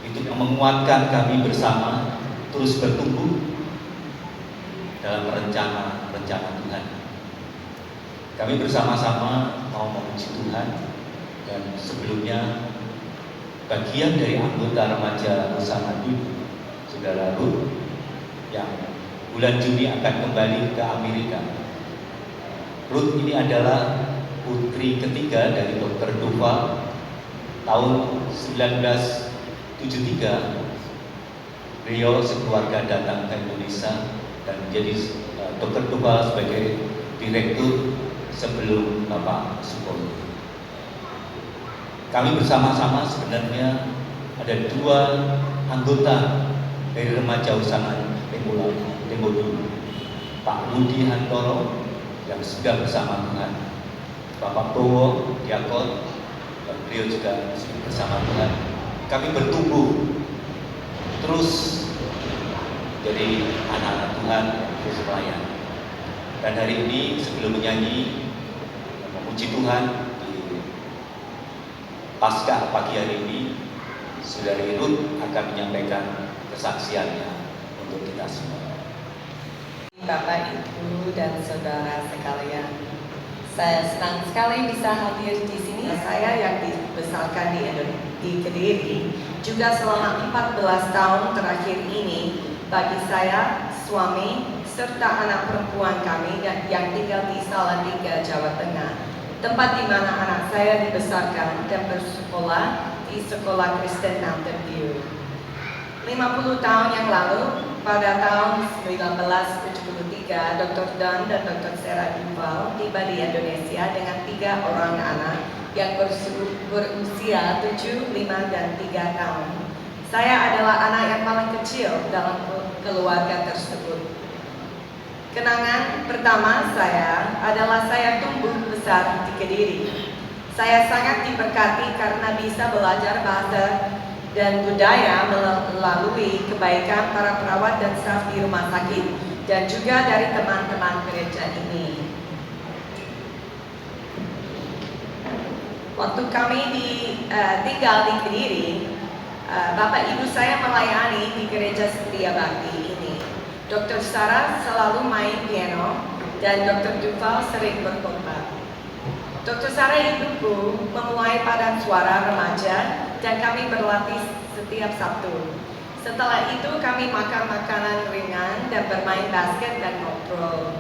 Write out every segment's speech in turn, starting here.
itu menguatkan kami bersama terus bertumbuh dalam rencana Tuhan. Kami bersama-sama mau memuji Tuhan, dan sebelumnya bagian dari anggota remaja Bersama Dulu, Saudara Ruth, yang bulan Juni akan kembali ke Amerika. Ruth ini adalah putri ketiga dari Dr. Duval. Tahun 1973 beliau sekeluarga datang ke Indonesia dan menjadi Dr. Duval sebagai direktur sebelum Bapak Sukono. Kami bersama-sama sebenarnya ada 2 anggota dari remaja usaha Tempo Dulu, Pak Budi Hantoro yang sudah bersama Tuhan, Bapak Bowo Diakon, dan beliau juga bersama Tuhan. Kami bertumbuh terus jadi anak-anak Tuhan yang terus melayani. Dan hari ini sebelum menyanyi memuji Tuhan di Paskah pagi hari ini, Saudari Ruth akan menyampaikan kesaksiannya untuk kita semua. Bapak, Ibu, dan saudara sekalian, saya senang sekali bisa hadir di sini. Saya yang dibesarkan di Kediri, juga selama 14 tahun terakhir ini, bagi saya, suami, serta anak perempuan kami yang tinggal di Salatiga, Jawa Tengah, tempat di mana anak saya dibesarkan dan bersekolah di Sekolah Kristen Mountain View. 50 tahun yang lalu, pada tahun 1973, Dr. Don dan Dr. Sarah Duval tiba di Indonesia dengan 3 orang anak yang berusia 7, 5, dan 3 tahun. Saya adalah anak yang paling kecil dalam keluarga tersebut. Kenangan pertama saya adalah saya tumbuh besar di Kediri. Saya sangat diberkati karena bisa belajar bahasa dan budaya melalui kebaikan para perawat dan staf di rumah sakit, dan juga dari teman-teman gereja ini. Waktu kami tinggal di Kediri, Bapak Ibu saya melayani di gereja Setia Bakti ini. Dr. Sarah selalu main piano dan Dr. Duval sering berkhotbah. Dr. Sarah ibuku memulai padan suara remaja dan kami berlatih setiap Sabtu. Setelah itu kami makan makanan ringan dan bermain basket dan ngobrol.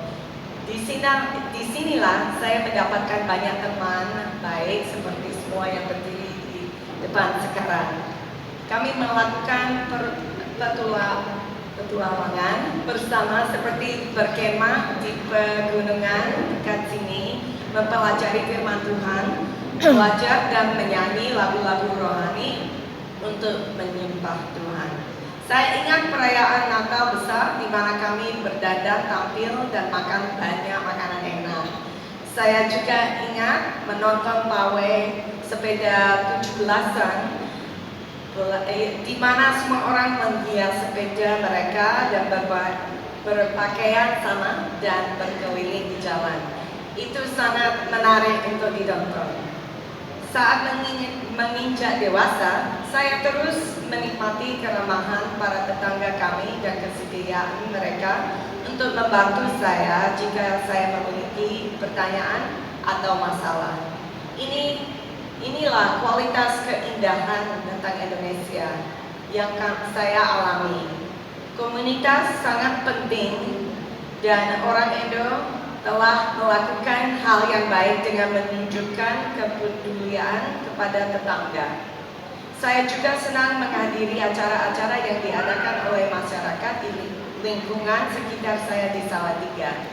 Disinilah saya mendapatkan banyak teman baik seperti semua yang berdiri di depan sekarang. Kami melakukan petualangan bersama seperti berkemah di pegunungan dekat sini, mempelajari firman Tuhan, belajar dan menyanyi lagu-lagu rohani untuk menyembah Tuhan. Saya ingat perayaan Natal besar di mana kami berdandan, tampil, dan makan banyak makanan enak. Saya juga ingat menonton pawai sepeda 17-an di mana semua orang menghias sepeda mereka dan berpakaian sama dan berkeliling di jalan. Itu sangat menarik untuk ditonton. Saat menginjak dewasa, saya terus menikmati keramahan para tetangga kami dan kesediaan mereka untuk membantu saya jika saya memiliki pertanyaan atau masalah. Inilah kualitas keindahan tentang Indonesia yang saya alami. Komunitas sangat penting dan orang Indo telah melakukan hal yang baik dengan menunjukkan kepedulian kepada tetangga. Saya juga senang menghadiri acara-acara yang diadakan oleh masyarakat di lingkungan sekitar saya di Salatiga,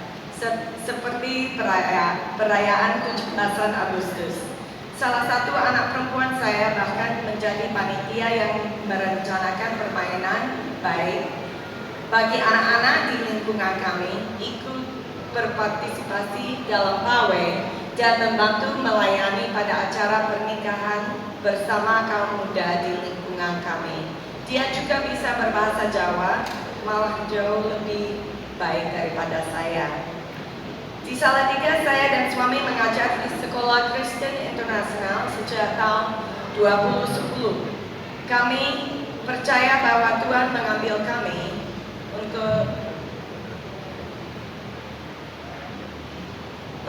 seperti perayaan 17 Agustus. Salah satu anak perempuan saya bahkan menjadi panitia yang merencanakan permainan baik bagi anak-anak di lingkungan kami, ikut berpartisipasi dalam pawai dan membantu melayani pada acara pernikahan bersama kaum muda di lingkungan kami. Dia juga bisa berbahasa Jawa, malah jauh lebih baik daripada saya. Di Salatiga, saya dan suami mengajar di Sekolah Kristen Internasional sejak tahun 2010. Kami percaya bahwa Tuhan mengambil kami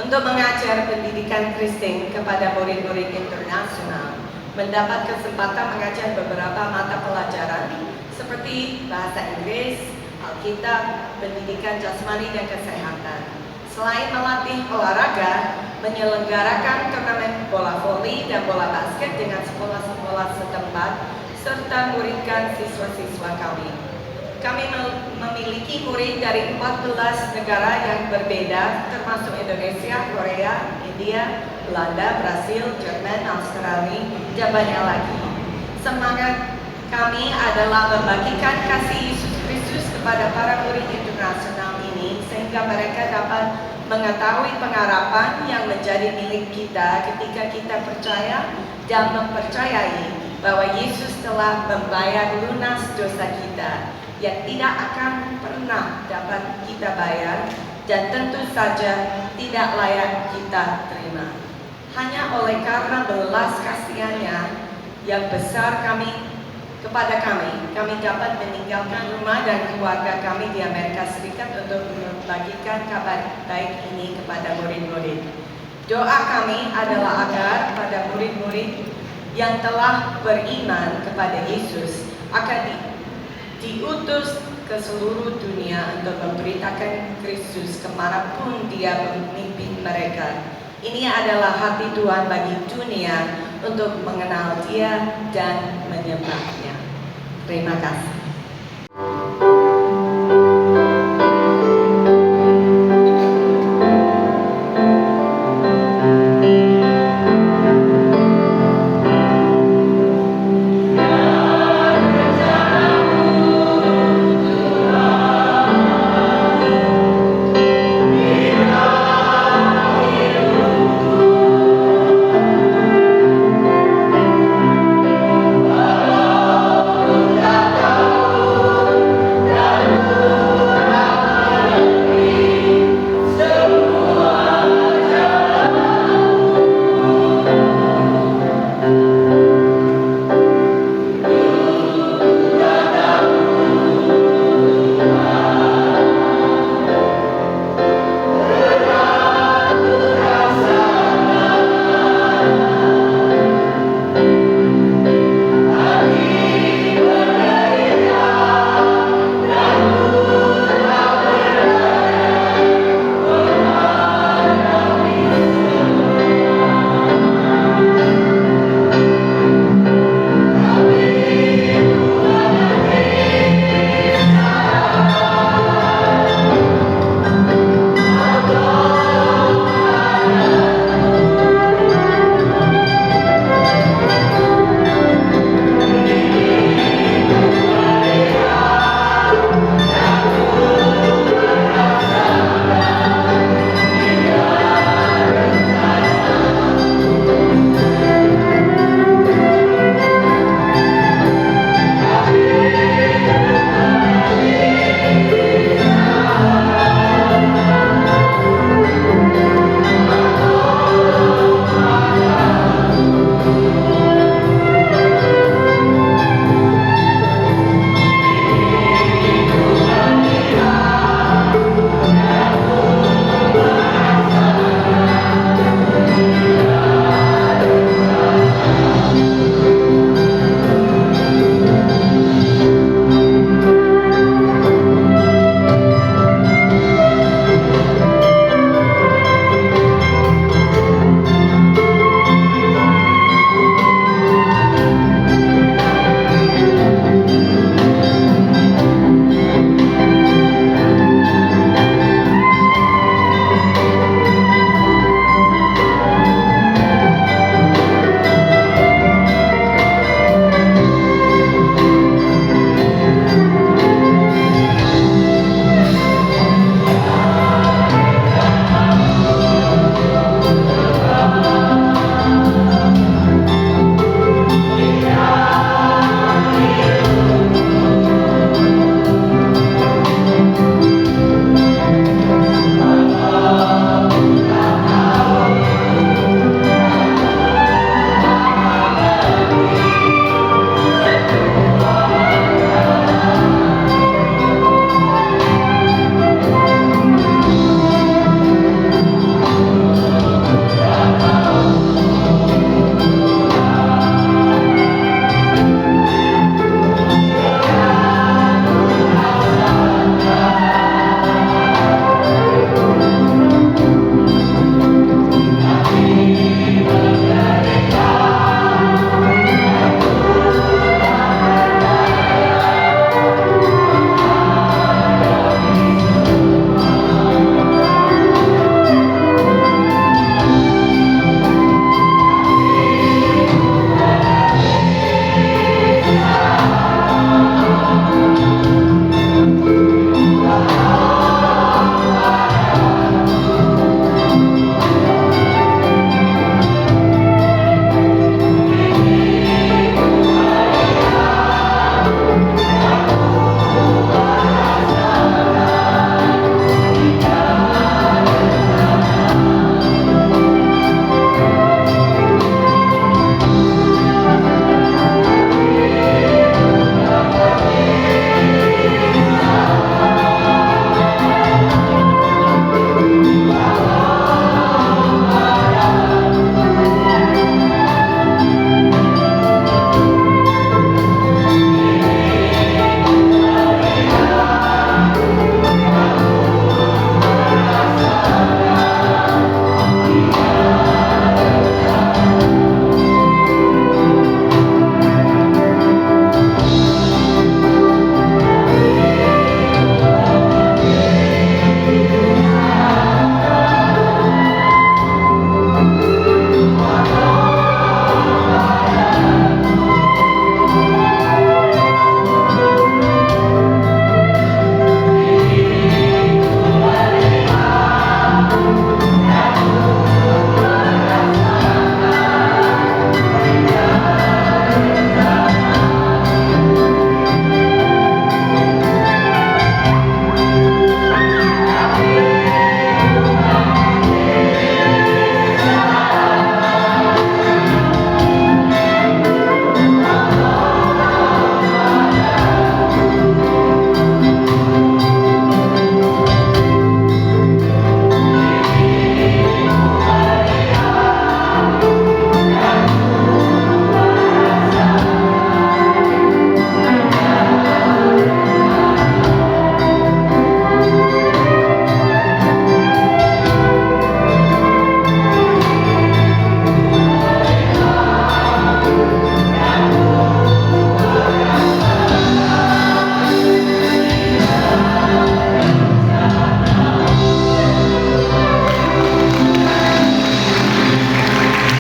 untuk mengajar pendidikan Kristen kepada murid-murid internasional, mendapat kesempatan mengajar beberapa mata pelajaran seperti bahasa Inggris, Alkitab, pendidikan jasmani dan kesehatan. Selain melatih olahraga, menyelenggarakan turnamen bola voli dan bola basket dengan sekolah-sekolah setempat, serta muridkan siswa-siswa kami. Kami memiliki murid dari 14 negara yang berbeda, termasuk Indonesia, Korea, India, Belanda, Brasil, Jerman, Australia, dan banyak lagi. Semangat kami adalah membagikan kasih Yesus Kristus kepada para murid internasional ini, sehingga mereka dapat mengetahui pengharapan yang menjadi milik kita ketika kita percaya dan mempercayai bahwa Yesus telah membayar lunas dosa kita yang tidak akan pernah dapat kita bayar dan tentu saja tidak layak kita terima. Hanya oleh karena belas kasihannya yang besar kepada kami dapat meninggalkan rumah dan keluarga kami di Amerika Serikat untuk membagikan kabar baik ini kepada murid-murid. Doa kami adalah agar pada murid-murid yang telah beriman kepada Yesus akan diutus ke seluruh dunia untuk memberitakan Kristus kemanapun dia memimpin mereka. Ini adalah hati Tuhan bagi dunia untuk mengenal Dia dan menyembahnya. Terima kasih.